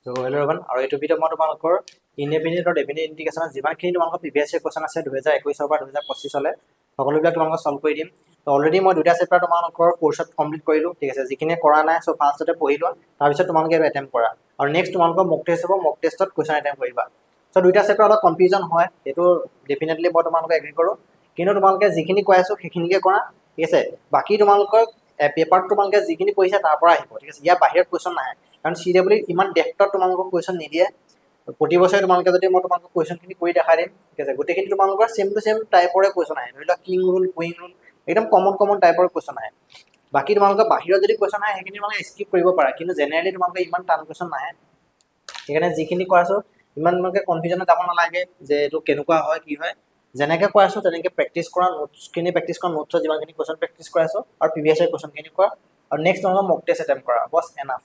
So hello everyone, আৰু এইটো video মই তোমালোকৰ ইনডেফিনিট আৰু ডেফিনিট ইন্টিগ্ৰেশ্যনৰ যিমানখিনি তোমালোকৰ প্ৰিভিয়াছ ইয়াৰ কোৱেশ্চন আছে 2021 পৰা 2025 লৈ সকলোবিলাক তোমালোকক সলভ কৰি দিম। তো অলৰেডি মই দুটা চেপ্টাৰ তোমালোকৰ কোৰ্সত কমপ্লিট কৰিলো, ঠিক আছে। যিখিনি কৰা নাই সো ফাৰ্ষ্টতে পঢ়ি লোৱা, তাৰ পিছত তোমালোকে এটেম্প কৰা, আৰু নেক্সট তোমালোকৰ মক টেষ্ট হ'ব, মক টেষ্টত কোৱেশ্চন এটেম্প কৰিবা। সো দুটা চেপ্টাৰ অলপ কনফিউজন হয়, এটো ডেফিনেটলি মই তোমালোকক এগ্ৰি কৰো, কিন্তু তোমালোকে যিখিনি কৈ আছো সেইখিনিকে কৰা, ঠিক আছে। বাকি তোমালোকৰ পেপাৰত তোমালোকে যিখিনি পঢ়িছা তাৰ পৰা আহিব, ঠিক আছে। ইয়াৰ বাহিৰত কোৱেশ্চন নাহে, কাৰণ CW ইমান ডেপ্থত তোমালোকক কোৱেশ্চন নিদিয়ে। প্ৰতি বছৰে তোমালোকে যদি মই তোমালোকক কোৱেশ্চনখিনি কৰি দেখাই দিম, ঠিক আছে, গোটেইখিনি তোমালোকৰ সেম টু সেম টাইপৰে কোৱেশ্চন আহে। ধৰি লওক কিং ৰুল, কুইন ৰুল, একদম কমন টাইপৰ কোৱেশ্চন আহে। বাকি তোমালোকৰ বাহিৰত যদি কোৱেশ্চন আহে সেইখিনি তোমালোকে স্কিপ কৰিব পাৰা, কিন্তু জেনেৰেলি তোমালোকে ইমান টান কোৱেশ্চন নাহে। সেইকাৰণে যিখিনি কৈ আছো ইমান তোমালোকে কনফিউজনত যাব নালাগে যে এইটো কেনেকুৱা হয় কি হয়। যেনেকৈ কৈ আছো তেনেকৈ প্ৰেক্টিছ কৰা, নোটছখিনি প্ৰেক্টিছ কৰা, নোটছত যিমানখিনি কোৱেশ্চন প্ৰেক্টিছ কৰা আছো, আৰু প্ৰিভিয়াছ ইয়াৰ কোৱেশ্চনখিনি কৰা, আৰু নেক্সট তোমালোকে মক টেষ্ট এটেম্প কৰা, বছ এনাফ।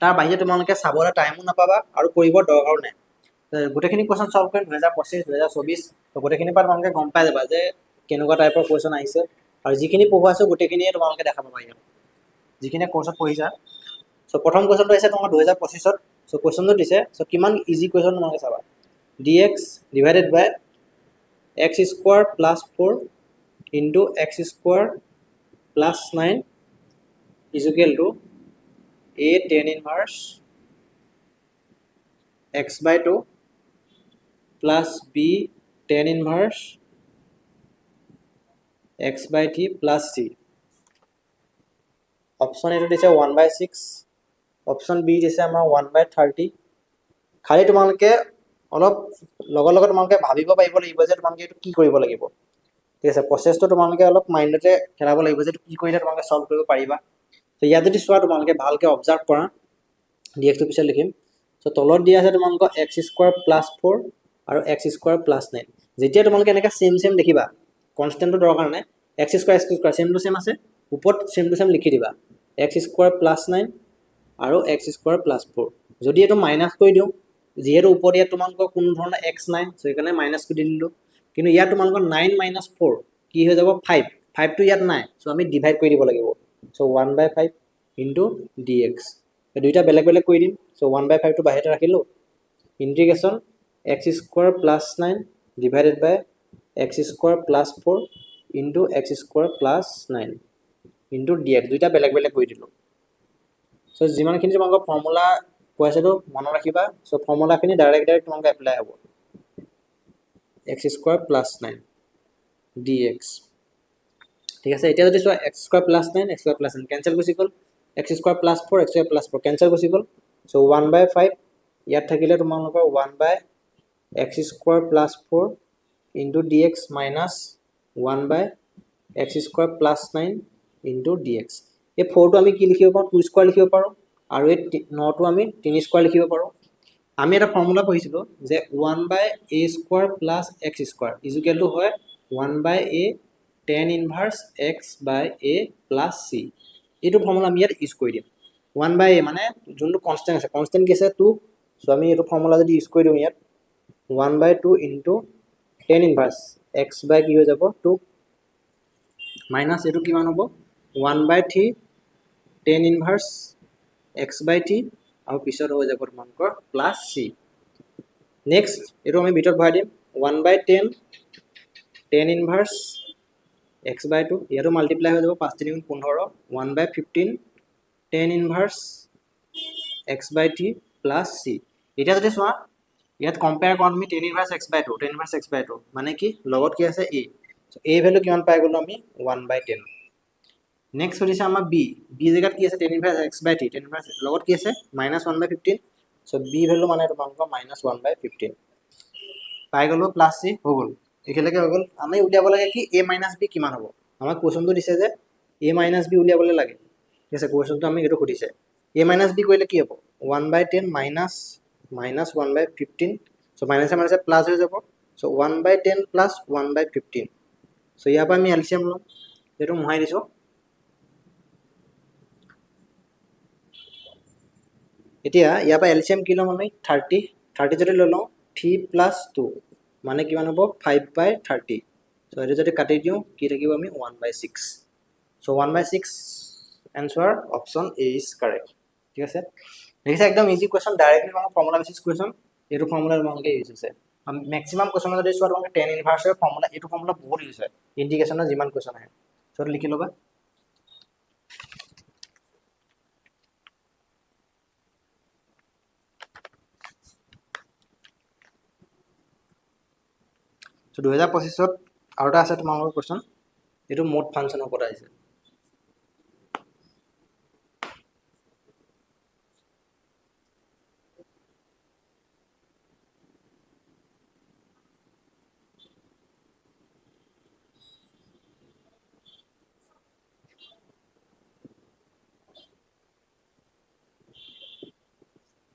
তাৰ বাহিৰে তোমালোকে চাবলৈ টাইমো নাপাবা আৰু কৰিব দৰকাৰো নাই। গোটেইখিনি কোৱেশ্চন সলভ কৰিম 2025 2024, তো গোটেইখিনি পৰা তোমালোকে গম পাই যাবা যে কেনেকুৱা টাইপৰ কোৱেশ্চন আহিছে, আৰু যিখিনি পঢ়ুৱাইছো গোটেইখিনিয়ে তোমালোকে দেখা পাবা ইয়াত যিখিনি কোৰ্সত পঢ়িছা। সো প্ৰথম কোৱেশ্চনটো আছে তোমাৰ 2025ত। সো কোৱেশ্চনটো দিছে, সো কিমান ইজি কোৱেশ্চন তোমালোকে চাবা। dx divided by x square plus 4 into x square plus 9 is equal to a tan inverse x by 2 plus b tan inverse x by 3 plus c. Option এটো দিছে 1/6, option B দিছে আমাৰ 1/30। খালি তোমালোকে অলপ লগে তোমালোকে ভাবিব পাৰিব লাগিব যে তোমালোকে এটো কি কৰিব লাগিব, ঠিক আছে। প্ৰসেসটো তোমালোকে অলপ মাইন্ডতে খেলাব লাগিব যে কি কৰিলে তোমালোকে সলভ কৰিব পাৰিবা। তো ইয়াত যদি চোৱা তোমালোকে ভালকে অবজাৰ্ভ কৰা, dx টো পিছত লিখিম। সো তলত দিয়া আছে তোমালোকৰ x স্কয়াৰ প্লাস 4 আৰু x স্কয়াৰ প্লাস 9। যেতিয়া তোমালোকে এনেকা সেম দেখিবা, কনস্ট্যান্টটো দৰকাৰ নাই, x square same to same আছে, ওপৰত সেম টু সেম লিখি দিবা x স্কয়াৰ প্লাস 9 আৰু x স্কয়াৰ প্লাস 4। যদি এটো মাইনাস কৰি দিও, যেহেতু ওপৰত ইয়াত তোমালোকৰ কোনো ধৰণৰ x নাই, সো এখানে মাইনাস কৰি দিলো, কিন্তু ইয়াত তোমালোকৰ 9 - 4 কি হৈ যাব 5। 5 টো ইয়াত নাই, সো আমি ডিভাইড কৰি দিব লাগিব। So 1/5 into dx। দুইটা বেলেগ কৰি দিম। সো 1/5 টো বাহিৰতে ৰাখিলো, ইন্টিগ্ৰেশন x square plus 9 divided by x square plus 4 into x square plus 9 into dx। দুইটা বেলেগ কৰি দিলো। সো যিমানখিনি তোমালোকৰ ফৰ্মুলা কৈছেটো মনত ৰাখিবা। সো ফৰ্মুলাখিনি ডাইৰেক্ট তোমালোকে এপ্লাই হ'ব, x স্কয়াৰ প্লাস 9 dx, ঠিক আছে। এতিয়া যদি চোৱা x square plus 9 x square plus 9 cancel গুচি গ'ল, x square plus 4 x square plus 4 cancel গুচি গ'ল। সো 1/5 ইয়াত থাকিলে তোমালোকৰ 1/x square plus 4 into dx minus 1/x square plus 9 into dx। এই 4 টো আমি কি লিখিব পাৰো, 2 স্কয়াৰ লিখিব পাৰো, আৰু এই 9 টো আমি 3 স্কয়াৰ লিখিব পাৰো। আমি এটা ফৰ্মুলা পঢ়িছিলো যে 1/a square plus x square is equal to হয় 1/a tan inverse x by a plus c। এইটো ফৰ্মুলা আমি ইয়াত ইউজ কৰি দিম। 1/a মানে যোনটো কনস্ট্যান্ট আছে, কনস্ট্যান্ট কি আছে 2, সো আমি এইটো ফৰ্মুলা যদি ইউজ কৰি দিওঁ ইয়াত 1/2 into tan inverse x by কি হৈ যাব 2 মাইনাস এইটো কিমান হ'ব 1/3 tan inverse x by t, আৰু পিছত হৈ যাব তোমালোকৰ প্লাস c। নেক্সট এইটো আমি ভিতৰত ভৰাই দিম 1/10 tan inverse x by 2, ইয়াতো মাল্টিপ্লাই হৈ যাব 5 3 15 1/15 tan inverse x by t plus c। এতিয়া যদি চোৱা ইয়াত কম্পেয়াৰ কৰা তুমি tan inverse x by 2, tan inverse x by 2 মানে কি লগত কি আছে a, সো a ভ্যালু কিমান পাই গলো আমি 1/10। নেক্সট হলিছে আমাৰ b জেগাত কি আছে tan inverse x by t, tan inverse লগত কি আছে -1/15, সো b ভ্যালু মানে তোমালোকৰ -1/15 পাই গলো, প্লাস c হৈ গল। একেলগে হৈ গল। আমি উলিয়াব লাগে কি a - b কিমান হ'ব। আমাৰ কোৱেশ্চনটো দিছে যে a - b উলিয়াবলৈ লাগে, ঠিক আছে। কোৱেশ্চনটো আমি এটো সুধিছে a - b কৰিলে কি হ'ব 1/10 মাইনাস 1/15, সো মাইনাসে প্লাস হৈ যাব। সো 1/10 প্লাস 1/15, সো ইয়াৰ পৰা আমি এলচিএম লম, যেটো মহাই দিছো। এতিয়া ইয়াৰ পৰা এলচিএম কি লম আমি 30 যদি লৈ লওঁ 3 + 2 মানে কিমান হ'ব 5/30। সো এটো যদি কাটি দিও কি থাকিব আমি 1/6। So 1/6 answer option A is correct। ঠিক আছে দেখিছে একদম ইজি কোৱেশ্চন ডাইৰেক্টলি তোমাক ফৰ্মুলা বেচিছ কোৱেশ্চন এইটো ফৰ্মুলা তোমালোকে ইউজ হৈছে মেক্সিমাম কোৱেশ্চন যদি চোৱা তোমালোকে টেন ইনভাৰ্সৰ ফৰ্মুলা এইটো ফৰ্মুলা বহুত ইউজ হয় ইন্টিগ্ৰেশ্যনৰ যিমান কোৱেশ্চন আহে সব লিখি ল'বা So 2025 আৰু এটা আছে তোমালোকৰ কোৱেশ্চন এইটো মোড ফাংচনৰ ওপৰত আহিছে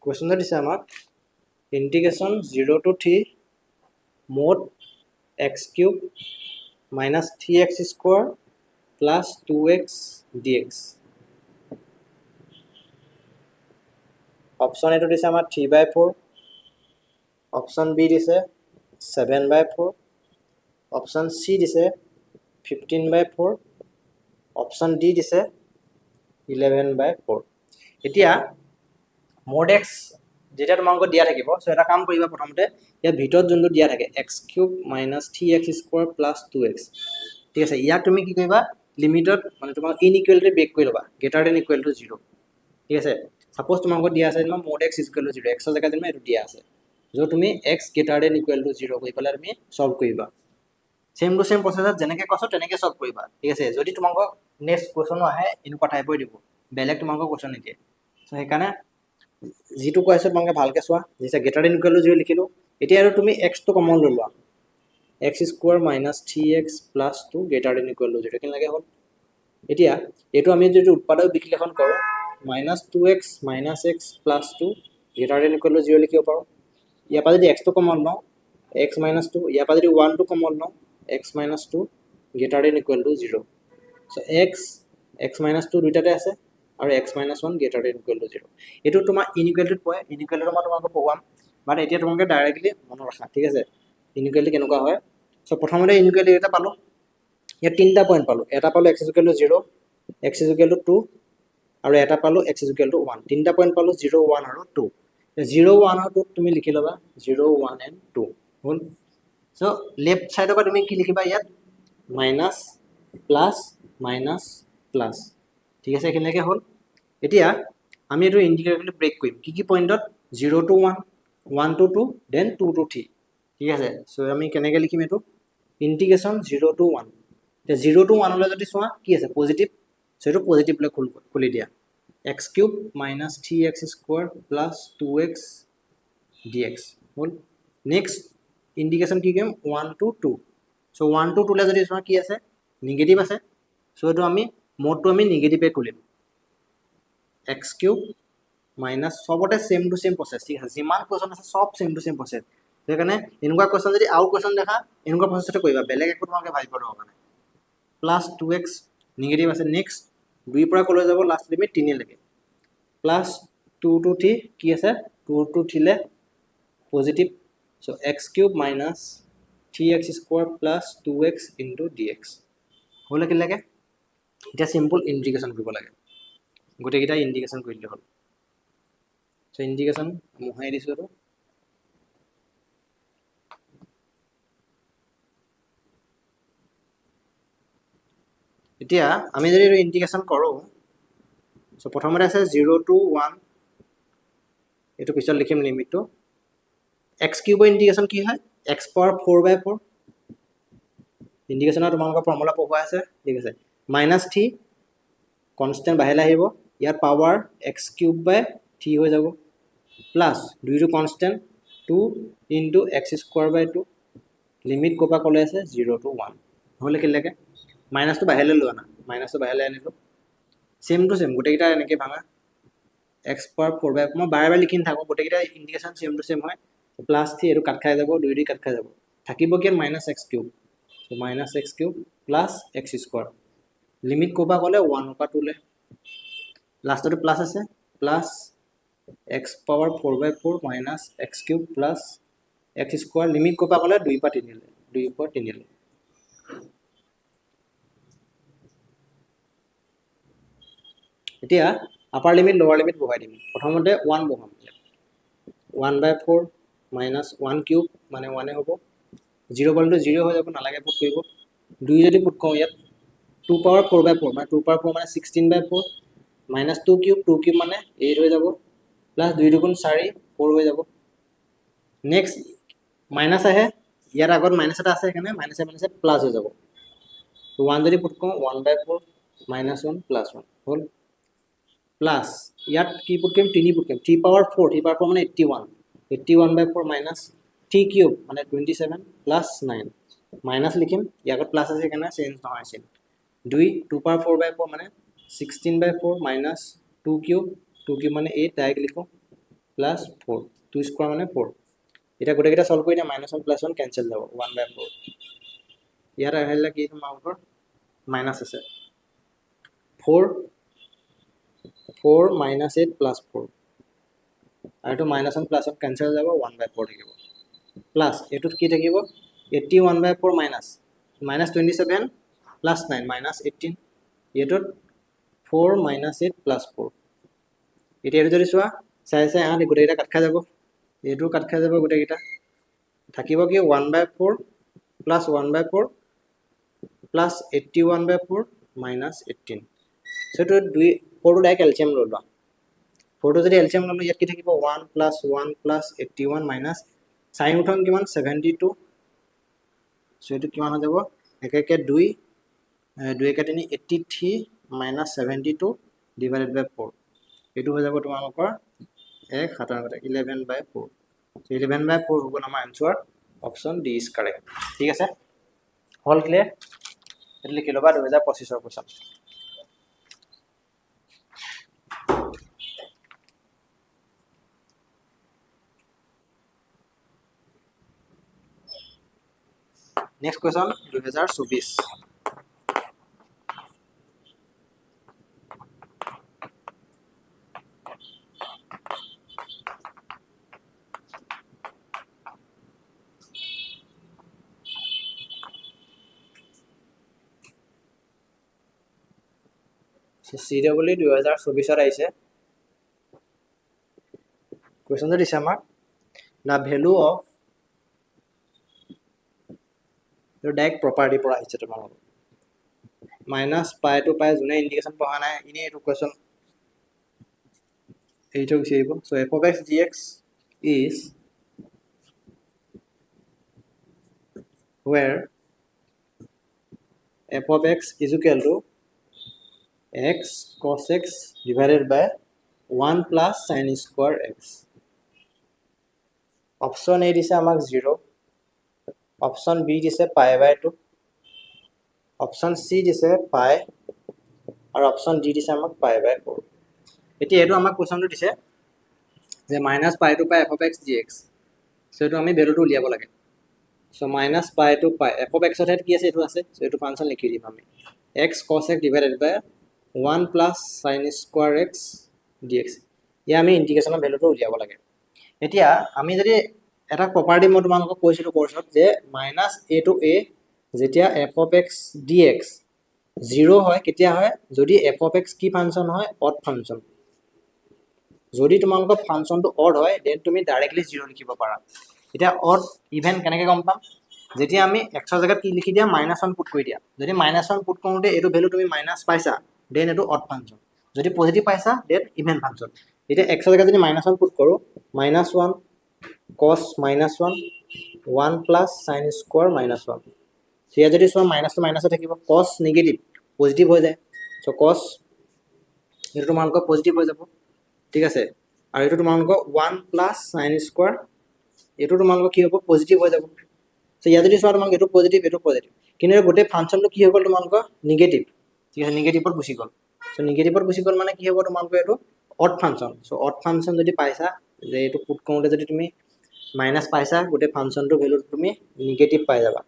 কোৱেশ্চনটো দিছে আমাক ইন্টিগ্ৰেশ্যন 0 to 3 mod x³ minus 3x square plus 2x dx option এটো দিছে আমাৰ 3/4 অপশন বি দিছে 7/4 অপশন সি দিছে 15/4 অপশন ডি দিছে 11/4 এতিয়া mod x যেটা তোমালোকক দিয়া থাকিব সো এটা কাম কৰিবা প্ৰথমতে ইয়াৰ ভিতৰত যোনটো দিয়া থাকে x³ minus 3x square plus 2x ঠিক আছে ইয়াক তুমি কি কৰিবা লিমিটত মানে তোমাক ইনইকুয়ালিটি ব্ৰেক কৰি লবা গ্ৰেটাৰ দেন ইকুৱেল টু 0 ঠিক আছে সাপোজ তোমালোকক দিয়া আছে যেন mod x = 0 x ৰ জেগাত যেন এটো দিয়া আছে जो তুমি x greater than equal to 0 কৰি পেলাই তুমি সলভ কৰিবা সেম টু সেম প্ৰসেছত যেনেকৈ কৈছো তেনেকৈ সলভ কৰিবা ঠিক আছে যদি তোমালোকক নেক্সট কোৱেশ্চনো আহে এনেকুৱা টাইপৰ দিব বেলেগ তোমালোকক কোৱেশ্চন নিদিয়ে সো সেইকাৰণে যেটো কোৱেশ্চন তোমালোকে ভালকে চোৱা যেটা গ্ৰেটাৰ দেন ইকুৱেল টু 0 লিখিলো এতিয়া আৰু তুমি x টো কমন লৈ লোৱা x² minus 3x plus 2 greater than equal to 0 কেন লাগে হল এতিয়া এটো আমি যদি উৎপাদক বিশ্লেষণ কৰো minus 2x minus x plus 2 greater than equal to 0 লিখিব পাৰো ইয়াৰ পৰা যদি x টো কমন লও x minus 2 ইয়াৰ পৰা যদি 1 টো কমন লও x minus 2 greater than equal to 0 so x minus 2 দুইটাতে আছে আৰু x minus 1 greater than equal to 0 এটো তোমাৰ ইনইকুৱেলিটি পয় ইনইকুৱেলিটি মই তোমাক পঢ়াম বাট এতিয়া তোমাকে ডাইৰেক্টলি মনত ৰাখা ঠিক আছে ইনইকুৱেলিটি কেনেকুৱা হয় সো প্ৰথমতে ইনইকুৱেলিটি এটা পালো ইয়াত তিনটা পইণ্ট পালো এটা পালো x = 0 x = 2 আৰু এটা পালো x = 1 তিনটা পইণ্ট পালো 0 1 আৰু 2 0 1 আৰু 2 তুমি লিখি লবা 0 1 and 2 হল সো লেফট সাইডৰ পৰা তুমি কি লিখিবা ইয়াত মাইনাস প্লাস মাইনাস প্লাস ঠিক আছে কেনেকৈ হল এতিয়া আমি এটো ইন্টিগ্ৰেটলি ব্ৰেক কৰিম কি পইণ্টত 0 to 1 1 to 2 then 2 to 3 ঠিক আছে সো আমি কেনেকৈ লিখিম এটো ইন্টিগ্ৰেশন 0 to 1 তে 0 to 1 লৈ যদি সোৱা কি আছে পজিটিভ সো এটো পজিটিভ লৈ খুলি দিয়া x³ minus 3x square plus 2x dx হল নেক্সট ইন্টিগ্ৰেশন কি কৰিম 1 to 2 সো 1 to 2 লৈ যদি সোৱা কি আছে নিগেটিভ আছে সো এটো আমি মোডটো আমি নিগেটিভে খুলিম x³ minus সবতে সেম টু সেম প্ৰসেস ঠিক আছে যিমান কোৱেশ্চন আছে সব সেম টু সেম প্ৰসেস সেইকাৰণে এনেকুৱা কোৱেশ্চন যদি আউ কোৱেশ্চন দেখা এনেকুৱা প্ৰসেসতে কৰিবা বেলেগ একো তোমাকে ভাবিব দৰকাৰ নাই প্লাস 2x নিগেটিভ আছে নেক্সট 2 পৰা কলৈ যাব লাষ্ট লিমিট 3 লৈকে প্লাস 2 to 3 কি আছে 2 to 3 লে positive so x³ minus 3x square plus 2x into dx হল কি লাগে এটা সিম্পল ইন্টিগ্ৰেশন কৰিব লাগে গোটেইটা ইন্টিগ্ৰেশন কৰি দিলে হল সো ইন্টিগ্ৰেশন মোহাই দিছো আৰু এতিয়া আমি যদি ইন্টিগ্ৰেশন কৰো সো প্ৰথমতে আছে 0 to 1 এটো পিছত লিখিম লিমিটটো x³ ইন্টিগ্ৰেশন কি হয় x power 4/4 ইন্টিগ্ৰেশনৰ তোমালোকৰ ফৰ্মুলা পঢ়োৱা আছে ঠিক আছে -3 কনস্ট্যান্ট বাহিৰলৈ আহিব ইয়াৰ পাৱাৰ x³/3 হৈ যাব প্লাস 2 টো কনস্ট্যান্ট 2 into x²/2 লিমিট কোপা কলে আছে 0 to 1 হলে কি লাগে মাইনাসটো বাহিৰলৈ লোৱা না মাইনাসটো বাহিৰলৈ আনিলো সেম টু সেম গোটেইটা এনেকৈ ভাঙা x power 4/4 মই বাৰে বাৰে লিখি থাকো গোটেইটা ইন্টিগ্ৰেশন সেম টু সেম হয় +3 এটো কাট খাই যাব 2 দি কাট খাই যাব থাকিব কি -x³ so -x³ plus x² limit কোপা কলে 1 পৰা 2 লে লাষ্টটো প্লাস আছে plus x power 4/4 minus x³ plus x² limit কোপা কলে 2 পৰা 3 লে 2 পৰা 3 লে এতিয়া আপাৰ লিমিট লোৱাৰ লিমিট বহাই দিম প্ৰথমতে 1 বহাম 1/4 মাইনাছ 1 কিউব মানে 1 হ'ব 0 বলটো 0 হৈ যাব নালাগে পুট কৰিব 2 যদি পুট কৰোঁ ইয়াত 2 পাৱাৰ 4/4 মানে 2 পাৱাৰ 4 মানে 16/4 মাইনাছ 2 কিউব মানে 8 হৈ যাব প্লাছ 2 দুগুণ 4 4 হৈ যাব নেক্সট মাইনাছ আহে ইয়াৰ আগত মাইনাছ এটা আছে সেইকাৰণে মাইনাছে প্লাছ হৈ যাব 1 যদি পুট কৰোঁ 1/4 মাইনাছ 1 প্লাছ 1 হ'ল প্লাছ ইয়াত কি পুট কৰিম 3 পুট কৰিম 3 পাৱাৰ 4 মানে 81 81/4 মাইনাছ 3 কিউব মানে 27 প্লাছ 9 মাইনাছ লিখিম ইয়াৰ আগত প্লাছ আছে সেইকাৰণে চেঞ্জ নহয় চিন 2 পাৱাৰ 4/4 মানে 16/4 মাইনাছ 2 কিউব মানে 8 ডাইৰেক্ট লিখোঁ প্লাছ 4 2 স্কোৱাৰ মানে 4 এতিয়া গোটেইকেইটা সলভ কৰি দিয়া -1 + 1 কেঞ্চেল যাব 1/4 ইয়াত আহিলে কি তোমালোকৰ মাইনাছ আছে 4 মাইনাছ 8 প্লাছ 4 আৰু এইটো -1 + 1 কেঞ্চেল যাব 1/4 থাকিব প্লাছ এইটোত কি থাকিব 81/4 মাইনাছ -27 প্লাছ 9 মাইনাছ 18 এইটোত 4 মাইনাছ 8 প্লাছ 4 এতিয়া এইটো যদি চোৱা চাই 8 গোটেইকেইটা কাট খাই যাব এইটো কাট খাই যাব গোটেইকেইটা থাকিব কি 1/4 প্লাছ 1/4 প্লাছ 81/4 মাইনাছ 18 সেইটো 2 4টো ডাইৰেক্ট এলচিয়াম লৈ লোৱা 4টো যদি এলচিয়াম ল'লোঁ ইয়াত কি থাকিব 1 + 1 + 81 মাইনাছ 4 উঠন কিমান 72 সো এইটো কিমান হৈ যাব 1 1 2 2 1 3 83 মাইনাছ 72 ডিভাইডেড বাই 4 এইটো হৈ যাব তোমালোকৰ 1 7 11/4 11/4 হ'ব আমাৰ answer option D is correct ঠিক আছে হল ক্লিয়াৰ এটা লিখি ল'বা 2025 ৰ কোৱেশ্চন নেক্সট কোৱেশ্চন 2024 CW 2024 আহিছে কোৱেশ্চনটো দিছে আমাক the value of direct property পৰা আহিছে তোমালোকৰ -π to π যোনে ইন্ডিকেশন পঢ়া নাই ইনে এইটো কোৱেশ্চন এইটো গুচি আহিব so f of x dx is where f of x is equal to x cos x divided by 1 plus sin square x option A দিছে আমাক 0 অপশন বি দিছে π/2 অপশন সি দিছে π আৰু অপশন ডি দিছে আমাক π/4 এতিয়া এটো আমাক কোৱেশ্চনটো দিছে যে -π to π f of x dx so এটো আমি ভ্যালুটো উলিয়াব লাগে so -π to π f of x এর কি আছে এটো আছে সো এটো ফাংশন লিখি দিম আমি x cos x divided by 1 plus sin square x dx ইয়া আমি ইন্টিগ্ৰেশনৰ ভ্যালুটো উলিয়াব লাগে এতিয়া আমি যদি এটা প্ৰপাৰ্টি মই তোমালোকক কৈছিলো কোৰ্সত যে -a to a যেতিয়া f of x dx 0 হয় কেতিয়া হয় যদি f of x কি ফাংশন হয় অড ফাংশন যদি তোমালোকৰ ফাংশনটো অড হয় দেন তুমি ডাইৰেক্টলি 0 লিখিব পাৰা এটা অড ইভেন কেনেকৈ গম পাম যেতিয়া আমি x ৰ জায়গাত কি লিখি দিয়া -1 পুট কৰি দিয়া যদি -1 পুট কৰোতে এটো ভ্যালু তুমি মাইনাস পাইছা দেন এটো অড ফাংশন যদি পজিটিভ পাইছা দেন ইভেন ফাংশন এটা x ৰ জায়গাত যদি -1 পুট কৰো -1 cos -1 1 plus sin square -1 সেয়া যদি সব মাইনাস তো মাইনাসে থাকিব cos নেগেটিভ পজিটিভ হৈ যায় সো cos এটো তোমালোকৰ পজিটিভ হৈ যাব ঠিক আছে আৰু এটো তোমালোকৰ 1 plus sin square এটো তোমালোকৰ কি হ'ব পজিটিভ হৈ যাব সো ইয়া যদি সব তোমালোকৰ এটো পজিটিভ কিন্তু গোটে ফাংশনটো কি হৈ গল তোমালোকৰ নেগেটিভ ঠিক আছে নেগেটিভত গুচি গল সো নেগেটিভত গুচি গল মানে কি হ'ব তোমালোকৰ এটো odd function so odd function যদি পাইছা যে এটো পুট কৰোতে যদি তুমি মাইনাস পাইছা গোটে ফাংশনটো ভ্যালু তুমি নেগেটিভ পাই যাবা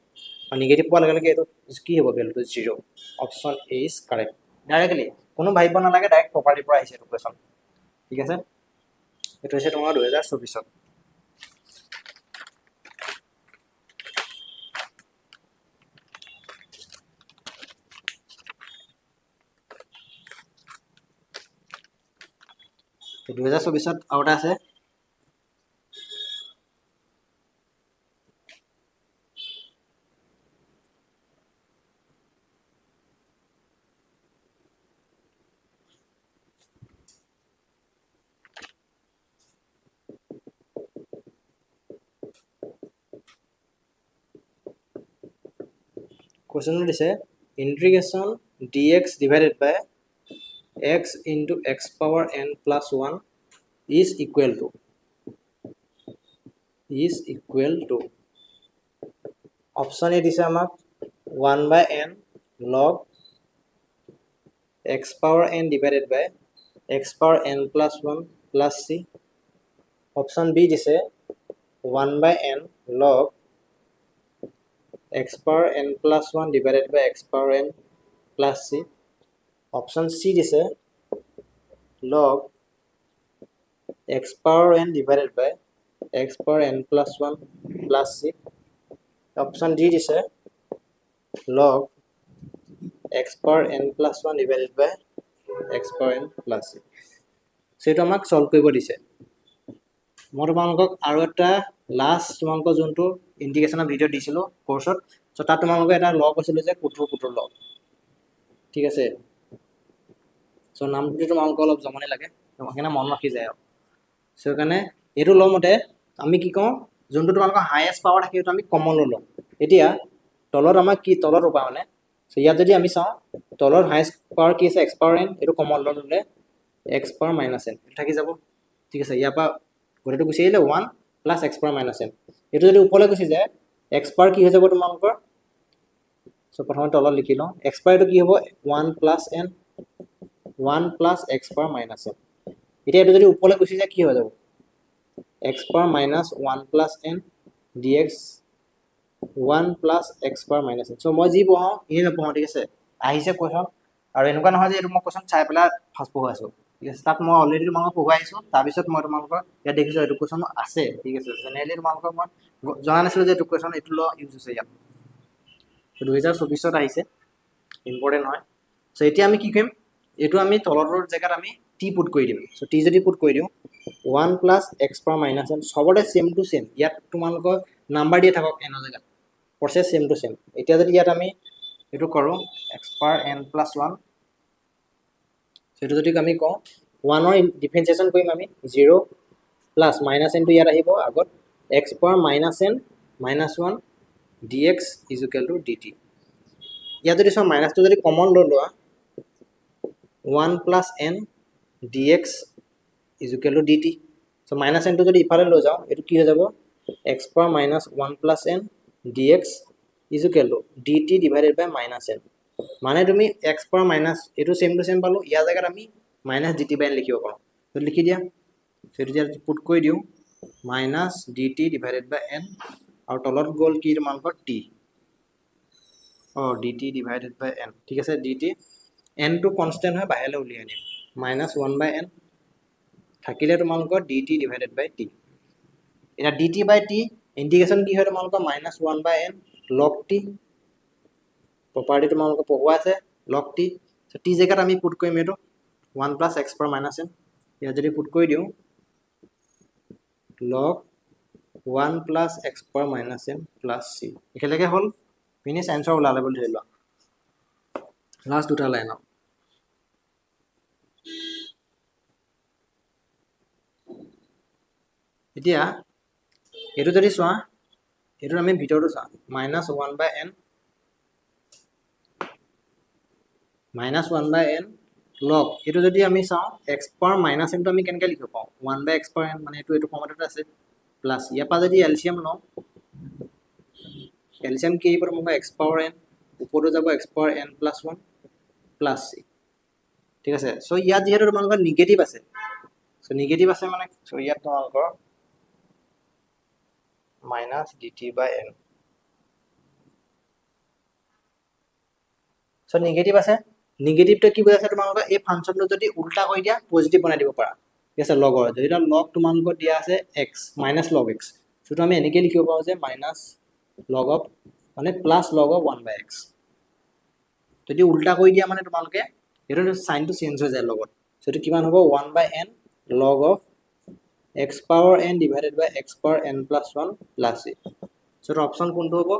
আৰু নেগেটিভ পোৱাৰ লগে লগে এটো কি হ'ব ভ্যালুটো 0 option A is correct directly কোনো ভাবিব নালাগে ডাইৰেক্ট প্ৰপাৰ্টি পৰা আহিছে এটো কোৱেশ্চন ঠিক আছে এটো হৈছে তোমাৰ 2024 ত তো 2024 আৰু এটা আছে question দিছে integration dx divided by x into x power n plus 1 is equal to option A দিছে আমাক 1 by n log x power n divided by x power n plus 1 plus c. option B দিছে 1 by n log x power n plus 1 divided by x power n plus c. option C দিছে log x power n divided by x power n plus 1 plus c. option D দিছে log x power n plus 1 divided by x power n plus c. so eto amak solve koribo dise মই তোমালোকক আৰু এটা last তোমালোকক যোনটো ইন্টিগ্ৰেশনৰ video দিছিলো কোৰ্সত so তাত তোমালোকক এটা লগ আছিল যে কুটুৰ লগ ঠিক আছে সো নামটো তোমালোকক অলপ জমনি লাগে তোমাক না মন ৰাখি যায় সো কাৰণে এটো ল মতে আমি কি কওঁ যোনটো তোমালোকৰ হাইয়েস্ট পাৱাৰ থাকে এটো আমি কমন লম এতিয়া তলত আমাক কি তলত উপায় মানে সো ইয়াত যদি আমি চাও তলত হাইয়েস্ট পাৱাৰ কি আছে x পাৱাৰ n এটো কমন ললে x পাৱাৰ মাইনাস n থাকি যাব ঠিক আছে ইয়াপা গটেটো গুছি আহিলে 1 plus x power minus n এটো যদি উপৰলৈ গুছি যায় x power কি হৈ যাব তোমালোকৰ সো প্ৰথমে তলত লিখি লওঁ x power এটো কি হ'ব 1 plus n 1 plus x power minus n এতিয়া এটো যদি উপৰলৈ গুছি যায় কি হৈ যাব x power minus 1 plus n dx 1 plus x power minus n so মই যি পঢ়াও এই নপঢ়াও ঠিক আছে আহিছে কোৱেশ্চন আৰু এনেকুৱা নহয় যে এটো মই কোৱেশ্চন চাই পেলাই ফাষ্ট পঢ়াইছো ঠিক আছে তাত মই অলৰেডি তোমাক পঢ়াইছো তাৰ পিছত মই তোমালোকৰ ইয়া দেখিছো এটো কোৱেশ্চন আছে ঠিক আছে জেনেৰেলি তোমালোকক মই জনা নাছিল যে এটো কোৱেশ্চন এটো ল ইউজ হৈছে ইয়াত 2024 ত আহিছে ইম্পৰ্টেন্ট হয় সো এতিয়া আমি কি কৰিম এটো আমি তলৰৰ জায়গাত আমি t পুট কৰি দিম সো t যদি পুট কৰি দিও 1 plus x power minus n সবতে সেম টু সেম ইয়াত তোমালোকৰ নাম্বাৰ দিয়া থাকক n জায়গাত প্ৰসেস সেম টু সেম এতিয়া যদি ইয়াত আমি এটো কৰো x power n plus 1 সেটো যদি আমি কওঁ 1 ৰ ডিফাৰেন্সিয়েচন কৰিম আমি 0 plus minus n টো ইয়াত আহিব আগত x power minus n minus 1 dx is equal to dt ইয়াত যদি সব মাইনাস টো যদি কমন লৈ লোৱা 1 plus n dx is equal to dt so minus n টো যদি ইফালে লৈ যাও এটো কি হৈ যাব x power minus 1 plus n dx is equal to dt divided by minus n মানে তুমি x power minus এটো সেম টু সেম পালো ইয়া জায়গাত আমি minus dt by n লিখিব পাৰো তো লিখি দিয়া সেটো যে পুট কৰি দিও minus dt divided by n আৰু তলত গল কি তোমালোকৰ t dt divided by n ঠিক আছে dt n টো কনস্ট্যান্ট হয় বাহিৰলৈ উলিয়াই আনিম -1 by n থাকিলে তোমালোকৰ dt divided by t এটা dt by t ইন্টিগ্ৰেশন কি হয় তোমালোকৰ -1 by n log t property তোমালোকৰ পঢ়ুৱা আছে log t সো t জায়গাত আমি পুট কৰিম এটো 1 plus x power minus n ইয়া যদি পুট কৰি দিও log 1 plus x power minus n plus c একেলগে হল ফিনিশ আনসার ওলালে বুলি ধৰিলো লাস্ট দুটা লাইন এতিয়া এটো যদি চোৱা এটো আমি ভিতৰটো চা -1 by n -1 by n log এটো যদি আমি চাও x power minus n টো আমি কেনেকৈ লিখিব পাও 1 by x power n মানে এটো ফৰ্মেটত আছে প্লাস ইয়াৰ পা যদি এলসিএম লও এলসিএম কিपर মোক x power n উপৰটো যাব x power n plus 1 plus c ঠিক আছে সো ইয়াত যেহেতু তোমালোকৰ নিগেটিভ আছে সো নিগেটিভ আছে মানে সো ইয়াত তোমালোকৰ minus dt by n so negative আছে নিগেটিভটো কি বুজাইছে তোমালোকৰ এই ফাংচনটো যদি উল্টা কৰি দিয়া পজিটিভ বনাই দিব পাৰা ঠিক আছে লগৰ যেটা লগ তোমালোকৰ দিয়া আছে x -log x সো আমি এনেকৈ লিখিব পাৰো যে -log of মানে +log of 1 by x যদি উল্টা কৰি দিয়া মানে তোমালোকে এটো সাইনটো চেঞ্জ হৈ যায় লগত সো এটো কিমান হ'ব 1 by n log of x power n divided by x power n plus 1 plus a. So option কোনটো হ'ব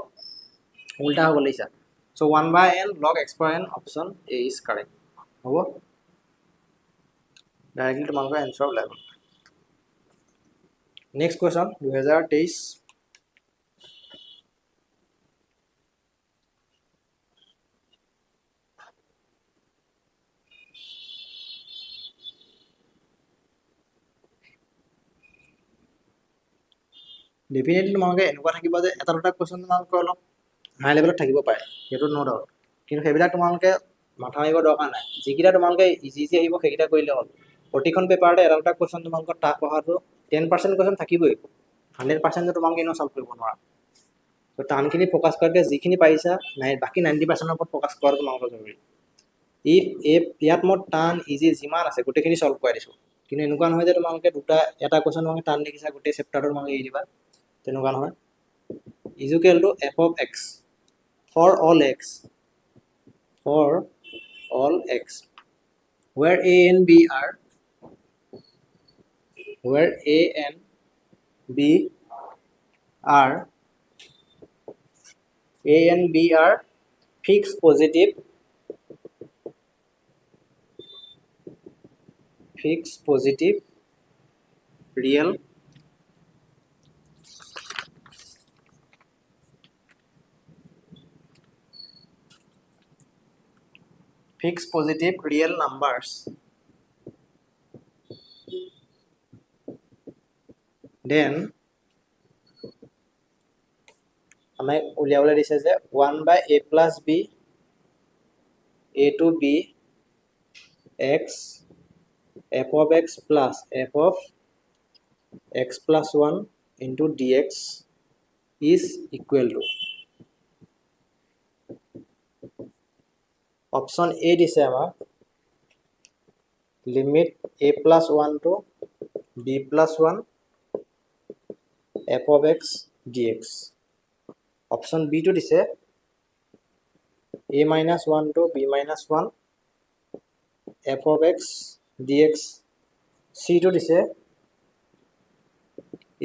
উল্টা হ'ব লৈছা so 1 by n log x power n option a is correct হ'ব directly তোমালোকৰ answer ওলাই গ'ল next question 2023 ডেফিনেটলি তোমালোকে এনেকুৱা থাকিব যে এটা দুটা কোৱেশ্চন তোমালোকৰ অলপ হাই লেভেলত থাকিব পাৰে সেইটো নো ডাউট কিন্তু সেইবিলাক তোমালোকে মাথা মাৰিব দৰকাৰ নাই যিকেইটা তোমালোকে ইজি ইজি আহিব সেইকেইটা কৰিলে হ'ল প্ৰতিখন পেপাৰতে এটা দুটা কোৱেশ্চন তোমালোকৰ টাফ অহাটো 10% কোৱেশ্চন থাকিবই 100% তোমালোকে এনেও সলভ কৰিব নোৱাৰা তো টানখিনি ফ'কাছ কৰাতকৈ যিখিনি পাৰিছা নাই বাকি 90% ওপৰত ফ'কাছ কৰাটো তোমালোকৰ জৰুৰী ইয়াত মই টান ইজি যিমান আছে গোটেইখিনি সলভ কৰাই দিছোঁ কিন্তু এনেকুৱা নহয় যে তোমালোকে দুটা এটা কোৱেশ্চন তোমালোকে টান দেখিছা গোটেই চেপ্টাৰটো তোমালোকে এৰি দিবা তেনেকুৱা নহয় is equal to f of x for all x where a and b are fixed positive real numbers then আমি উলিয়াবলৈ দিছে যে 1 by a plus b a to b x f of x plus f of x plus 1 into dx is equal to option A দিছে আমাৰ limit a plus 1 to b plus 1 f of x dx option B to দিছে a minus 1 to b minus 1 f of x dx C to দিছে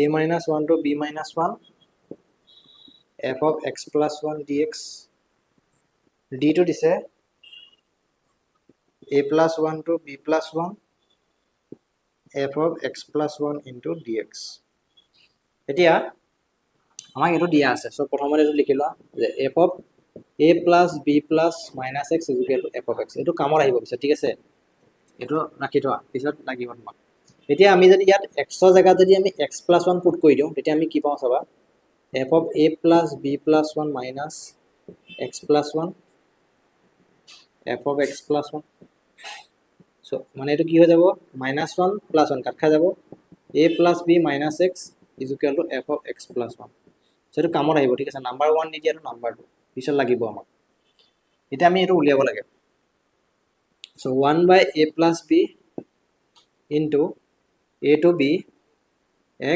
a minus 1 to b minus 1 f of x plus 1 dx D to দিছে a plus 1 to b plus 1 f of x plus 1 into dx এতিয়া আমাক এটো দিয়া আছে so প্ৰথমতে এটো লিখি লোৱা যে f of a plus b plus minus x is equal to f of x এটো কামত আহিব পিছত ঠিক আছে এটো ৰাখি থোৱা পিছত লাগিব তোমাক এতিয়া আমি যদি ইয়াত x ৰ জায়গাত যদি আমি x plus 1 পুট কৰি দিও তেতিয়া আমি কি পাওঁ চাবা f of a plus b plus 1 minus x plus 1 f of x plus 1 so মানে এটো কি হৈ যাব -1 plus 1 কাট খাই যাব a plus b minus x is equal to f of x plus 1 so এটো কামত আহিব ঠিক আছে নাম্বাৰ 1 নিদিয়া তো নাম্বাৰ 2 পিছত লাগিব আমাক এটা আমি এটো উলিয়াব লাগে so 1 by a plus b into a to b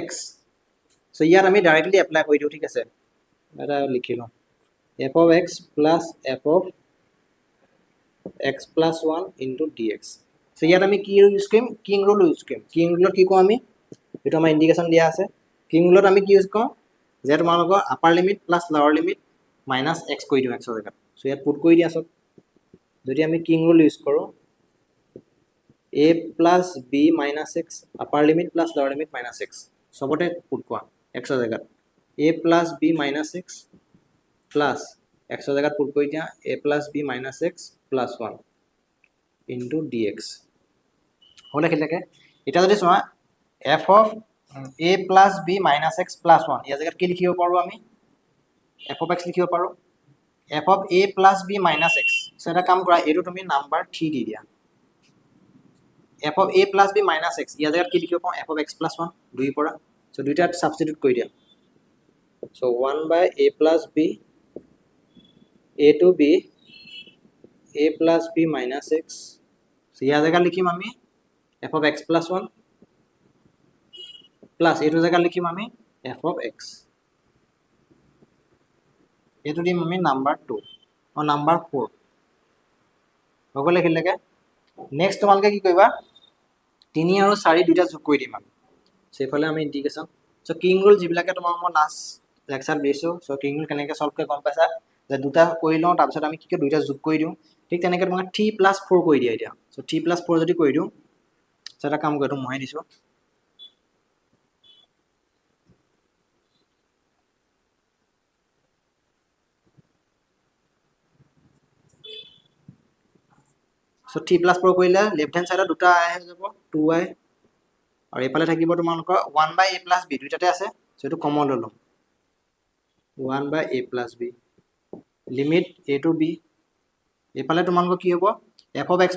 x so ইয়াত আমি ডাইৰেক্টলি এপ্লাই কৰি দিও ঠিক আছে এটা লিখি লও f of x plus f of x plus 1 into dx so ইয়াত আমি কি ইউজ কৰিম কিং ৰুল ইউজ কৰিম কিং ৰুলত কি কও আমি এটা আমাৰ ইন্ডিকেশন দিয়া আছে কিং ৰুলত আমি কি ইউজ কও যে তোমালোকৰ আপাৰ লিমিট প্লাস লোৱাৰ লিমিট মাইনাস x কৰি দিও x ৰ জায়গাত সো ইয়াত পুট কৰি দিয়া সব যদি আমি কিং ৰুল ইউজ কৰো a plus b minus x upper limit plus লোৱাৰ লিমিট মাইনাস x সবতে পুট কোৱা x ৰ জায়গাত a plus b minus x plus x ৰ জায়গাত পুট কৰি দিয়া a plus b minus x plus 1 into dx হলে কি লাগে এটা যদি চোৱা f of a plus b minus x plus 1 ইয়াৰ জায়গাত কি লিখিব পাৰো আমি f of x লিখিব পাৰো f of a plus b minus x so এটা কাম কৰা এটো তুমি নাম্বাৰ 3 দি দিয়া f of a plus b minus x ইয়াৰ জায়গাত কি লিখিব পাৰো f of x plus 1 দুই পৰা সো দুইটা সাবস্টিটিউট কৰি দিয়া so 1 by a plus b a to b a plus b minus x so ইয়াৰ জায়গাত লিখিম আমি f of x plus 1 plus এটো জায়গাত লিখিম আমি f of x এটো দিম আমি নাম্বাৰ 2 ও নাম্বাৰ 4 হগলে কি লাগে নেক্সট তোমালকে কি কইবা 3 আৰু 4 দুইটা যোগ কৰি দিম আমি সেইফালে আমি ইন্টিগ্ৰেশন সো কিং ৰুল যিবিলাকে তোমাক মই লাষ্ট লেকচাৰ দিছো সো কিং ৰুল কেনেকৈ সলভ কৰি গম পাইছা যে দুটা কৰি লওঁ তাৰ পিছত আমি কি দুইটা যোগ কৰি দিওঁ ঠিক তেনেকৈ তোমাক 3 + 4 কৰি দিয়া এতিয়া সো 3 + 4 যদি কৰি দিওঁ সেটা কাম কৰি মই দিছো সো 3 + 4 কৰিলে লেফট হ্যান্ড সাইডত দুটা আই হৈ যাব 2i আৰু এফালে থাকিব তোমালোকৰ 1/a + b দুইটাতে আছে সো এটো কমন ললো 1/a + b limit a to b এফালে তোমালোকৰ কি হ'ব f of x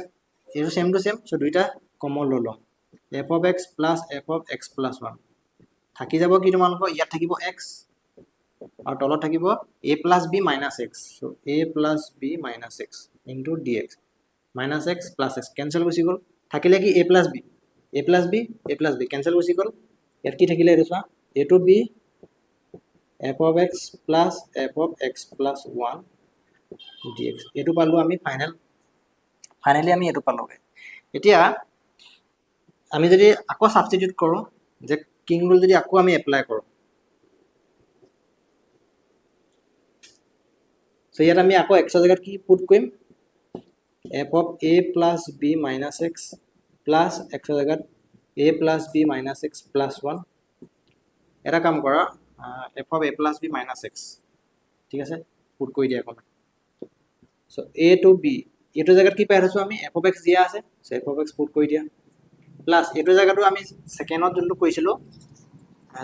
এটো সেম টু সেম সো দুইটা কমন ললো f of x + f of x + 1 থাকি যাব কি তোমালোকৰ ইয়াত থাকিব x আৰু তলত থাকিব a + b - x so a + b - x dx -x + x cancel গুচি গল থাকিলে কি a + b কেনসেল গুচি গল ইয়াত কি থাকিলে এটো চোৱা a to b f of x + f of x + 1 dx এটো পালো আমি ফাইনালি আমি এটো পালোগে এতিয়া আমি যদি আকৌ সাবস্টিটিউট কৰো যে কিং ৰুল যদি আকৌ আমি এপ্লাই কৰো সো ইয়াত আমি আকৌ x এৰ জায়গাত কি পুট কৰিম f of a + b - x plus x এৰ জায়গাত a + b - x + 1 এটা কাম কৰা f of a + b - x ঠিক আছে পুট কৰি দিয়া কোন সো a to b এটো জায়গাত কি পাই আছো আমি f of x দিয়া আছে so f of x put কৰি দিয়া প্লাস এটো জায়গাটো আমি সেকেন্ডত যোনটো কৈছিলো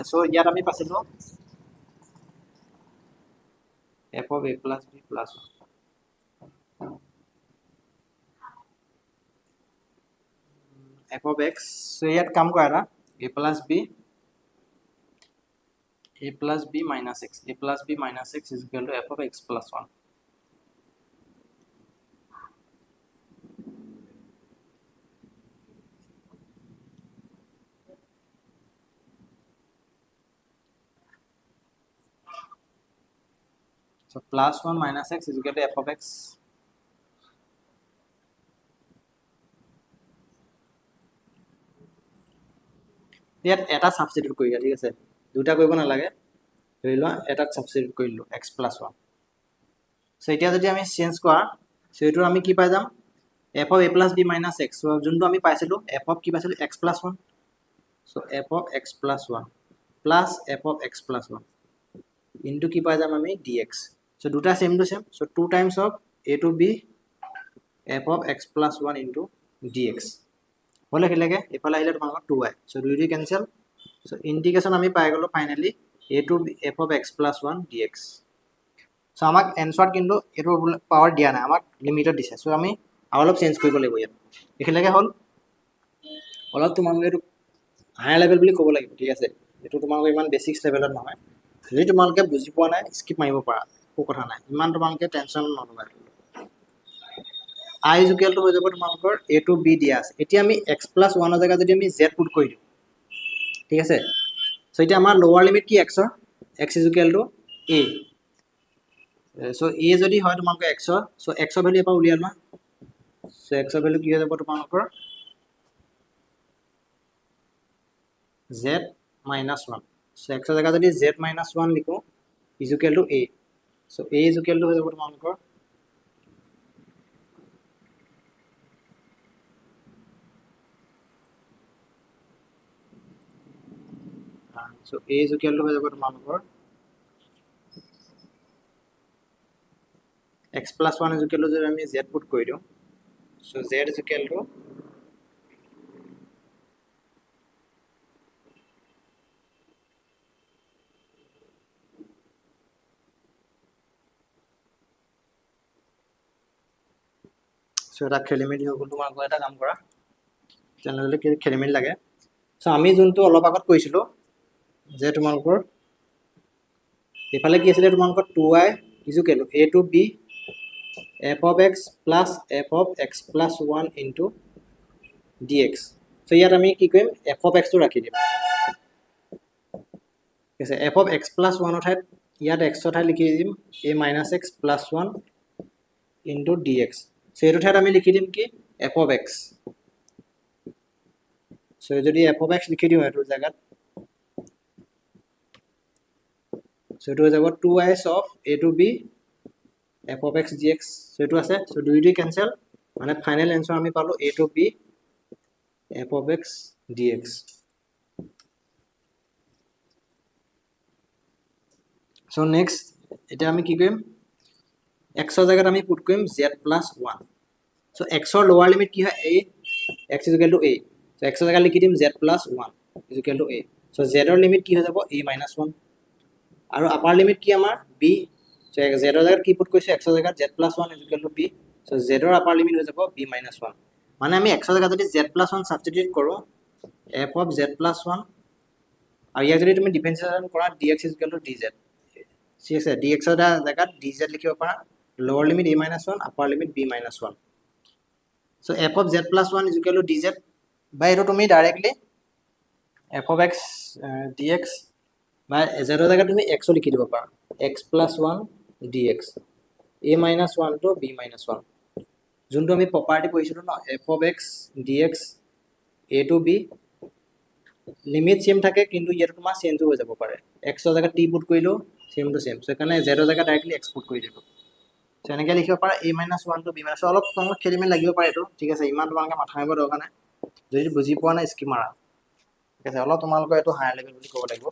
সো ইয়াত আমি পাছিলো f of a + b + 1 f of x so ইয়াত কাম কৰা এটা a + b - x a + b - x = f of x + 1 so +1 - x = f of x ইয়াত এটা সাবস্টিটিউট কৰি দিয়া ঠিক আছে দুটা কৰিব নালাগে ধৰি লোৱা এটাত সাবস্টিটিউট কৰিলো x + 1 সো এতিয়া যদি আমি চেঞ্জ কৰা সো এটো আমি কি পাই যাম f of a + b - x so যোনটো আমি পাইছিলো f of কি পাইছিলো x + 1 so f of x + 1 plus f of x + 1 into কি পাই যাম আমি dx সো দুটা same to same so 2 times of a to b f of x + 1 into dx হলে কি লাগে এফালে আহিলে তোমাক 2y সো দুই দুই ক্যান্সেল সো ইন্টিগ্রেশন আমি পাই গলো finally a to b f of x + 1 dx so আমাক এনসার কিন্তু এটো পাওয়ার দিয়া নাই আমাক লিমিটত দিছে সো আমি অলপ চেঞ্জ কৰিব লাগিব ইয়াত এখিলাগে হল অলপ তোমালোকে এটো হাই লেভেল বুলি ক'ব লাগিব ঠিক আছে এটো তোমালোকে ইমান বেসিক্স লেভেলত নহয় যদি তোমালোকে বুজি পোৱা নাই স্কিপ মাৰিব পাৰা কো কথা নাই ইমান তোমালোকে টেনচন নলবা I = হৈ যাব তোমালোকৰ a to b দিয়া আছে এতিয়া আমি x + 1 ৰ জায়গা যদি আমি z পুট কৰি দিও ঠিক আছে সো এতিয়া আমাৰ লোৱাৰ লিমিট কি x ৰ x = a সো a যদি হয় তোমালোকৰ x ৰ সো x ৰ ভ্যালু এপা উলিয়ালা সো x ৰ ভ্যালু কি হৈ যাব তোমালোকৰ z - 1 সো x ৰ জায়গা যদি z - 1 লিখো = a সো a = হৈ যাব তোমালোকৰ so a = হৈ যাব তোমালোকৰ x + 1 = যদি আমি z পুট কৰি দিও so z = so এটা খেলিমেলি হৈ গল তোমালোকৰ এটা কাম কৰা জানলে কি খেলিমেলি লাগে সো আমি যোনটো অলপ আগত কৈছিলো যে তোমালোকৰ এফালে কি আছিল তোমালোকৰ 2y = a to b f of x plus f of x + 1 into dx so ইয়াত আমি কি কৰিম f of x টো ৰাখি দিম ঠিক আছে f of x + 1 ৰ ঠাইত ইয়াত x ৰ ঠাইত লিখি দিম a - x + 1 into dx so এটো ঠাইত আমি লিখি দিম কি f of x সো যদি f of x লিখি দিও এটো জায়গাত সো এটো যাব 2s of a to b f of x dx so এটো আছে সো দুইটি ক্যান্সেল মানে ফাইনাল আনসার আমি পালো a to b f of x dx so next এটা আমি কি কৰিম x এৰ জায়গাত আমি পুট কৰিম z plus 1 সো x এর লোয়ার লিমিট কি হয় a x is equal to a so x এর জায়গাত লিখি দিম z plus 1 is equal to a so z এর লিমিট কি হৈ যাব a minus 1 আৰু আপাৰ লিমিট কি আমাৰ b সো z এৰ জায়গাত কি পুট কৰিছে x এর জায়গাত z plus 1 is equal to b so z এর আপাৰ লিমিট হৈ যাব b minus 1 মানে আমি x এৰ জায়গাত যদি z plus 1 সাবস্টিটিউট কৰো f of z plus 1 আৰু ইয়াক যদি তুমি ডিফাৰেন্সিয়েশন কৰা dx is equal to dz ঠিক আছে dx এৰ জায়গাত dz লিখিব পাৰা lower limit a minus 1 upper limit b minus 1 so f of z plus 1 is equal to dz by এটো তুমি directly f of x dx by z এর জায়গাত তুমি x লিখি দিব পাৰা x plus 1 dx a minus 1 to b minus 1 যোনটো আমি প্ৰপাৰ্টি পঢ়িছিলো ন f of x dx a to b limit same থাকে কিন্তু ইয়াত তোমাৰ চেঞ্জ হৈ যাব পাৰে x এৰ জায়গাত t পুট কৰিলো সেম টু সেম সো এখানে z এৰ জায়গাত ডাইৰেক্টলি x পুট কৰি দিলো সো এনেকৈ লিখিব পাৰা a minus 1 to b minus 1 অলপ তোমাক খেলিমেলি লাগিব পাৰে এটো ঠিক আছে ইমান তোমালোকে মাথা মাৰিব দৰকাৰ নাই যদি বুজি পোৱা নাই স্কিপ মাৰা ঠিক আছে অলপ তোমালোকৰ এটো হায়াৰ লেভেল বুলি ক'ব লাগিব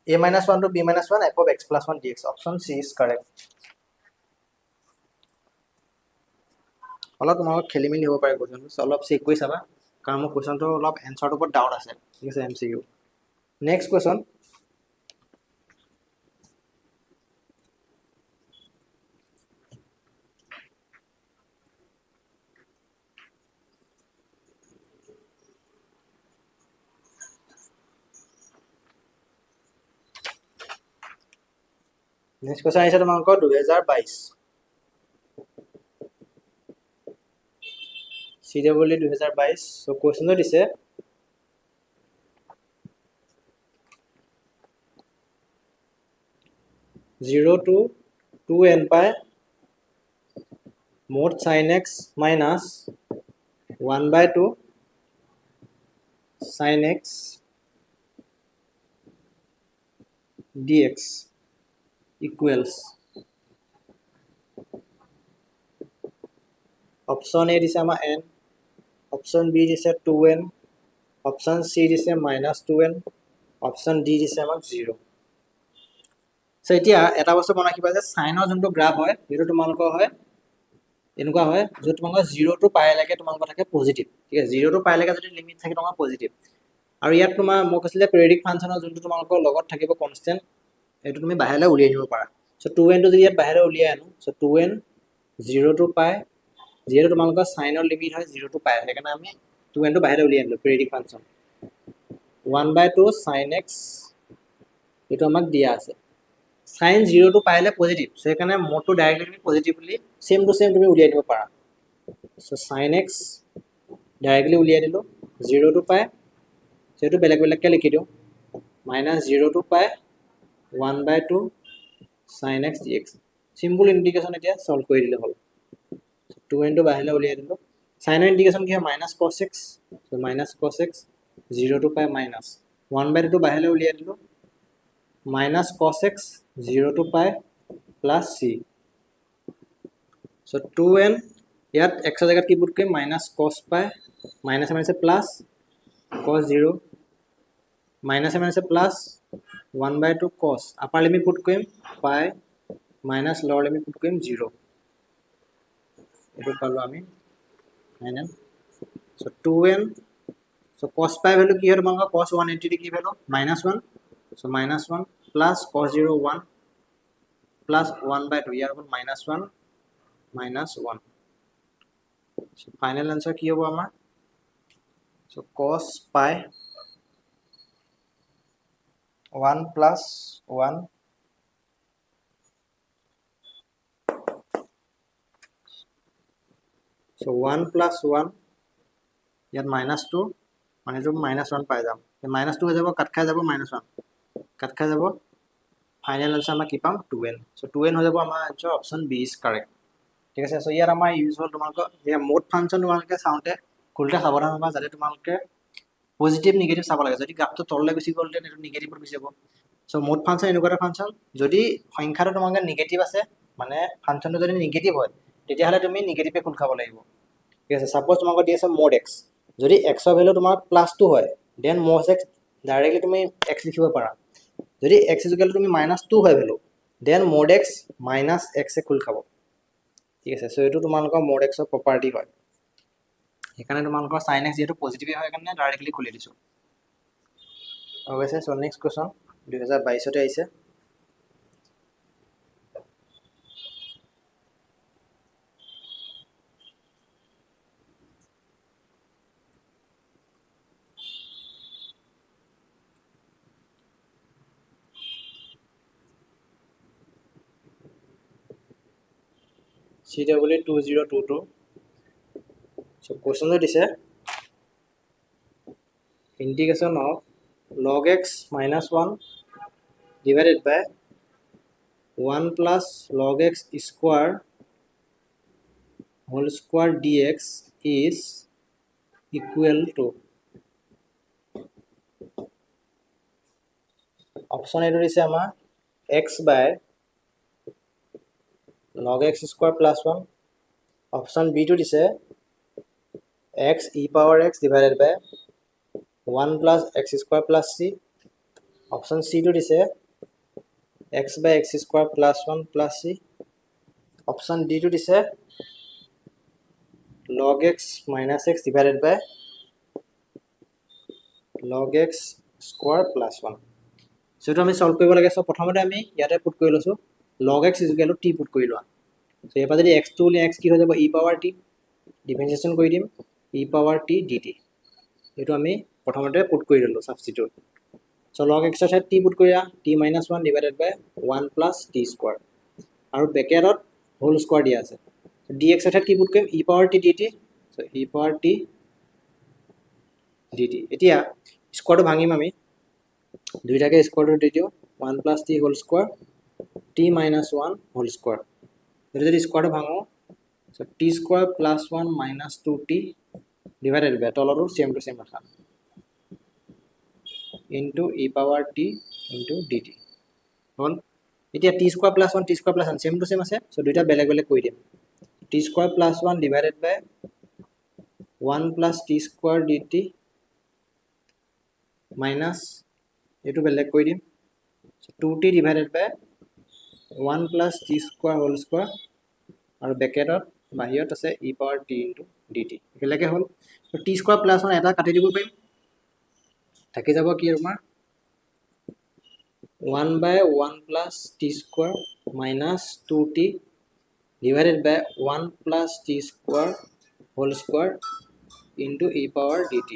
a minus 1 to b minus 1 f of x plus 1 dx option c is correct অলপ তোমালোক খেলিমেলি হ'ব পাৰে কোৱেশ্চনটো অলপ চেক কৰি চাবা কাৰণ মোৰ কোৱেশ্চনটো অলপ এনসাৰটোৰ ওপৰত ডাউট আছে ঠিক আছে MCQ next question next question आइছে তোমালোকৰ 2022 CW 2022 সো কোৱেশ্চনটো দিছে zero to 2n pi mod sin x minus 1/2 sin x dx equals option A দিছে আমাৰ n option B দিছে 2n option C দিছে minus 2n option D দিছে আমাৰ 0 so এতিয়া এটা বস্তু মন ৰাখিবা যে সাইনৰ যোনটো গ্ৰাফ হয় এটো তোমালোকৰ হয় এনেকুৱা হয় যে তোমালোকৰ 0 টু পাই লাগে তোমালোকৰ থাকে পজিটিভ ঠিক আছে 0 টু পাই লাগে যদি লিমিট থাকে তোমালোকৰ পজিটিভ আৰু ইয়াত তোমাৰ মই কৈছিলে পেৰিয়ডিক ফাংচনৰ যোনটো তোমালোকৰ লগত থাকিব কনস্ট্যান্ট এটো তুমি বাহিৰলৈ উলিয়াই নিব পাৰা সো 2n টো যদি ইয়াত বাহিৰলৈ উলিয়াই আনো সো 2n 0 টু পাই 0 তোমালোকৰ সাইনৰ লিমিট হয় 0 টু পাই সেইকাৰণে আমি 2n টো বাহিৰলৈ উলিয়াই আনিলো পেৰিয়ডিক ফাংচন 1/2 sin x এটো আমাক দিয়া আছে sin 0 টু পাইলে পজিটিভ সো এখানে মোডটো directly positively same to same তুমি উলিয়াই দিব পাৰা সো sin x ডাইরেক্টলি উলিয়াই দিলো 0 টু পাই সেটো বেলেগ বেলেগকে লিখি দিও -0 টু পাই 1/2 sin x dx simple integration এটা সলভ কৰি দিলে হল 2n টো বাহিৰলৈ উলিয়াই দিলো sin ইন্টিগ্রেশন কি হয় -cos x so -cos x 0 to pi minus 1/2 টো বাহিৰলৈ উলিয়াই দিলো -cos x 0 to pi plus c so 2n ইয়াত x এর জায়গাত কি পুট কৰিম -cos pi minus plus cos 0 minus plus 1/2 cos upper limit put কৰিম pi minus lower limit put কৰিম 0 এটো পালো আমি final so 2n so cos pi value কি হয় তোমালোকৰ cos 180 কি value -1 so -1 plus cos 0 1 plus 1/2 ইয়াৰ হ'ল -1 -1 so final answer কি হ'ব আমাৰ so cos pi 1 plus 1 so 1 plus 1 ইয়াত -2 মানে তো -1 পাই যাম -2 হৈ যাব কাট খাই যাব -1 কাট খাই যাব ফাইনাল আনসার আমরা কি পাম 2n সো 2n হৈ যাব আমাৰ answer option B is correct ঠিক আছে সো ইয়াত আমাৰ ইউজ হল তোমালোকৰ যে মোড ফাংশন তোমালোকে চাওঁতে খুলতে সাৱধান হ'বা যাতে তোমালোকে পজিটিভ নিগেটিভ চাব লাগে যদি গ্ৰাফটো তললৈ গুচি গ'ল তেন এইটো নিগেটিভত গুচি যাব সো মোড ফাংচন এনেকুৱা এটা ফাংচন যদি সংখ্যাটো তোমালোকে নিগেটিভ আছে মানে ফাংচনটো যদি নিগেটিভ হয় তেতিয়াহ'লে তুমি নিগেটিভে খোল খাব লাগিব ঠিক আছে সাপোজ তোমালোকক দি আছে mod x যদি x ৰ ভ্যালু তোমাৰ +2 হয় দেন mod x ডাইৰেক্টলি তুমি x লিখিব পাৰা যদি x তুমি -2 হয় value then mod x -x এ খোল খাব ঠিক আছে সো এটো তোমালোকৰ mod x ৰ প্ৰপাৰ্টি হয় সেইকাৰণে তোমালোকৰ sin x যেটো পজিটিভ হয় কাৰণে ডাইৰেক্টলি খুলি দিছো অবশ্যই সো নেক্সট কোৱেশ্চন 2022 তে আহিছে CW2022 so question দিছে integration of log x minus 1 divided by 1 plus log x square whole square dx is equal to option A দিছে আমাৰ x by log x square plus 1 option B to দিছে x e power x divided by 1 plus x square plus c option C to দিছে x by x square plus 1 plus c option D to দিছে log x minus x divided by log x square plus 1 so to আমি solve কৰিব লাগে so প্ৰথমতে আমি ইয়াতে put কৰি লৈছো log x is equal to t put কৰি লোৱা so এবা যদি x to x কি হৈ যাব e power t ডিফাৰেন্সিয়েচন কৰি দিম e power t dt এটো আমি প্ৰথমতে পুট কৰি ললো সাবস্টিটিউট so log x এৰ t put Kariya t - 1 divided by 1 plus t square আৰু ব্ৰেকেটত হোল স্কয়াৰ দিয়া আছে dx এৰ কি পুট কৰিম e power t dt so e power t dt এতিয়া স্কয়াৰটো ভাঙিম আমি দুইটাকে স্কয়াৰটো দি দিও 1 plus t whole square t minus 1 whole square এটা যদি স্কয়াৰটো ভাঙো so t square plus 1 minus 2t divided by তলটো সেম টু সেম ৰাখা into e power t into dt হল এতিয়া t square plus 1 t square plus 1 same to same আছে so দুইটা বেলেগ বেলেগ কৰি দিম t square plus 1 divided by 1 plus t square dt minus এটো বেলেগ কৰি দিম so 2t divided by 1 plus t square whole square আৰু ব্ৰেকেটত বাহিৰত আছে e power t into dt একেলগে হল so t square plus 1 এটা কাটি দিব পাৰিম থাকি যাব কি তোমাৰ 1 by 1 plus t square minus 2t divided by 1 plus t square whole square into e power dt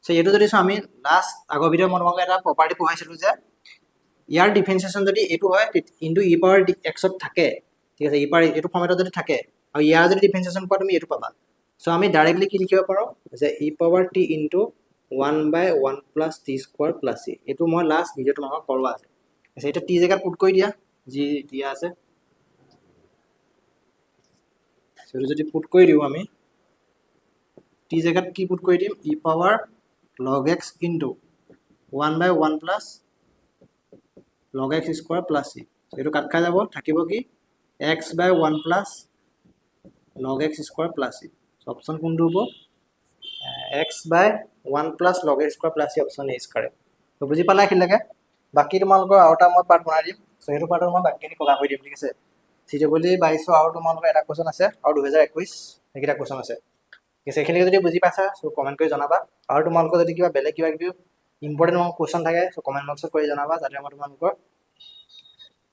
so এটো যদি আমি লাস্ট আগৰ ভিডিও মই তোমাক এটা প্ৰপাৰ্টি পঢ়াইছিলো যে ইয়াৰ ডিফাৰেন্সিয়েচন যদি এটো হয় ইনটু e পাৱাৰ x ত থাকে ঠিক আছে e পাৱাৰ এটো ফৰ্মেটত যদি থাকে আৰু ইয়াৰ যদি ডিফাৰেন্সিয়েচন পোৱা তুমি এটো পাবা সো আমি ডাইৰেক্টলি কি লিখিব পাৰো যে e power t into 1 by 1 plus t square plus c এটো মই লাস্ট ভিডিও তোমাক কৰবা আছে এটা t জায়গা পুট কৰি দিয়া যি দিয়া আছে সো যদি পুট কৰি দিও আমি t জায়গাত কি পুট কৰি দিম e power log x into 1 by 1 plus log x square plus c এটো কাট খাই যাব থাকিব কি x by 1 plus log x square plus c option কোনটো হ'ব x by 1 plus log x square plus c option A is correct তো বুজি পালা কি লাগে বাকি তোমালোকৰ আউটা মই পাৰ্ট বনাই দিম সো হেতু পাৰ্টৰ মই বাকিখিনি কলা কৰি দিম ঠিক আছে সিজবলি 22 আৰু তোমালোকৰ এটা কোৱেশ্চন আছে আৰু 2021 একিটা কোৱেশ্চন আছে সেইখিনি যদি বুজি পাইছা সো কমেন্ট কৰি জনাবা আৰু তোমালোকৰ যদি কিবা বেলেগ কিবা ইম্পৰ্টেন্ট কোৱেশ্চন থাকে সো কমেন্ট বক্সত কৰি জনাবা যাতে মই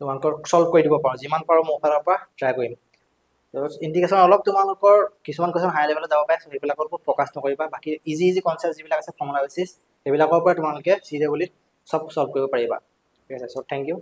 তোমালোকৰ সলভ কৰি দিব পাৰো যিমান পাৰো মোৰ ফালৰ পৰা ট্ৰাই কৰিম তো ইন্টিগ্ৰেশন অলপ তোমালোকৰ কিছুমান কোৱেশ্চন হাই লেভেলত যাব পাৰে সেইবিলাকৰ ওপৰত ফোকাস নকৰিবা বাকি ইজি কনসেপ্ট যিবিলাক আছে ফৰ্মুলা বেসিস সেইবিলাকৰ পৰা তোমালোকে সিজবলি সব সলভ কৰিব পাৰিবা ঠিক আছে সো থ্যাংক ইউ